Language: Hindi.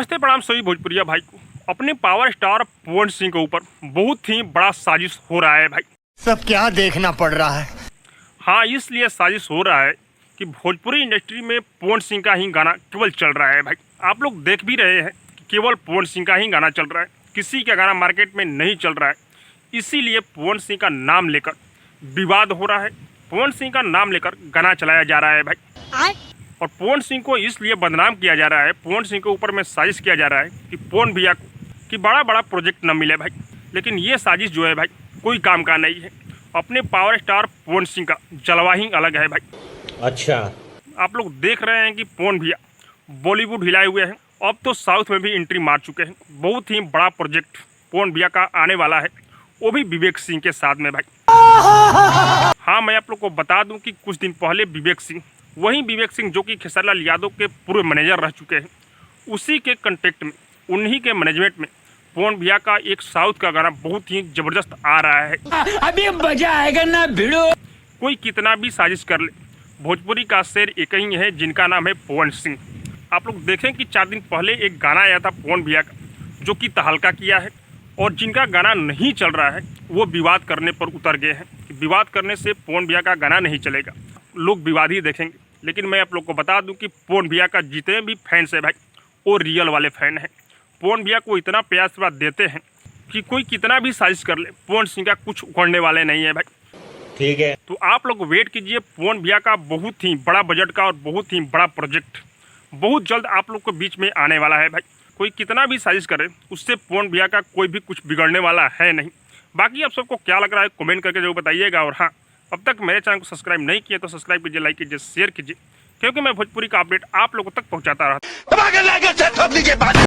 नमस्ते प्रणाम सभी भोजपुरिया भाई को। अपने पावर स्टार पवन सिंह के ऊपर बहुत ही बड़ा साजिश हो रहा है भाई। सब क्या देखना पड़ रहा है। हाँ, इसलिए साजिश हो रहा है कि भोजपुरी इंडस्ट्री में पवन सिंह का ही गाना केवल चल रहा है भाई। आप लोग देख भी रहे हैं कि केवल पवन सिंह का ही गाना चल रहा है, किसी का गाना मार्केट में नहीं चल रहा है। इसीलिए पवन सिंह का नाम लेकर विवाद हो रहा है, पवन सिंह का नाम लेकर गाना चलाया जा रहा है भाई। और पवन सिंह को इसलिए बदनाम किया जा रहा है, पवन सिंह के ऊपर में साजिश किया जा रहा है कि पवन भैया को कि बड़ा प्रोजेक्ट न मिले भाई। लेकिन ये साजिश जो है भाई कोई काम का नहीं है। अपने पावर स्टार पवन सिंह का जलवा ही अलग है भाई। अच्छा, आप लोग देख रहे हैं कि पवन भैया बॉलीवुड हिलाए हुए हैं, अब तो साउथ में भी एंट्री मार चुके हैं। बहुत ही बड़ा प्रोजेक्ट पवन भैया का आने वाला है, वो भी विवेक सिंह के साथ में भाई। हाँ, मैं आप लोग को बता दूं कि कुछ दिन पहले विवेक सिंह जो कि खेसारी लाल यादव के पूर्व मैनेजर रह चुके हैं, उसी के कंटेक्ट में, उन्हीं के मैनेजमेंट में पवन भैया का एक साउथ का गाना बहुत ही जबरदस्त आ रहा है। अभी मजा आएगा ना भिड़ो। कोई कितना भी साजिश कर ले, भोजपुरी का शेर एक ही है जिनका नाम है पवन सिंह। आप लोग देखें कि 4 दिन पहले एक गाना आया था पवन भैया का जो कि तहलका किया है, और जिनका गाना नहीं चल रहा है वो विवाद करने पर उतर गए हैं कि विवाद करने से पवन भैया का गाना नहीं चलेगा, लोग विवाद ही देखेंगे। लेकिन मैं आप लोग को बता दूं कि पवन भैया का जितने भी फैंस है भाई वो रियल वाले फैन हैं। पवन भैया को इतना प्यार से बात देते हैं कि कोई कितना भी साजिश कर ले, पवन सिंह का कुछ उखड़ने वाले नहीं है भाई। ठीक है, तो आप लोग वेट कीजिए, पवन भैया का बहुत ही बड़ा बजट का और बहुत ही बड़ा प्रोजेक्ट बहुत जल्द आप लोग के बीच में आने वाला है भाई। कोई कितना भी साजिश करे, उससे पवन भैया का कोई भी कुछ बिगड़ने वाला है नहीं। बाकी आप सबको क्या लग रहा है कमेंट करके जरूर बताइएगा। और हाँ, अब तक मेरे चैनल को सब्सक्राइब नहीं किया तो सब्सक्राइब कीजिए, लाइक कीजिए, शेयर कीजिए, क्योंकि मैं भोजपुरी का अपडेट आप लोगों तक पहुंचाता रहता हूं।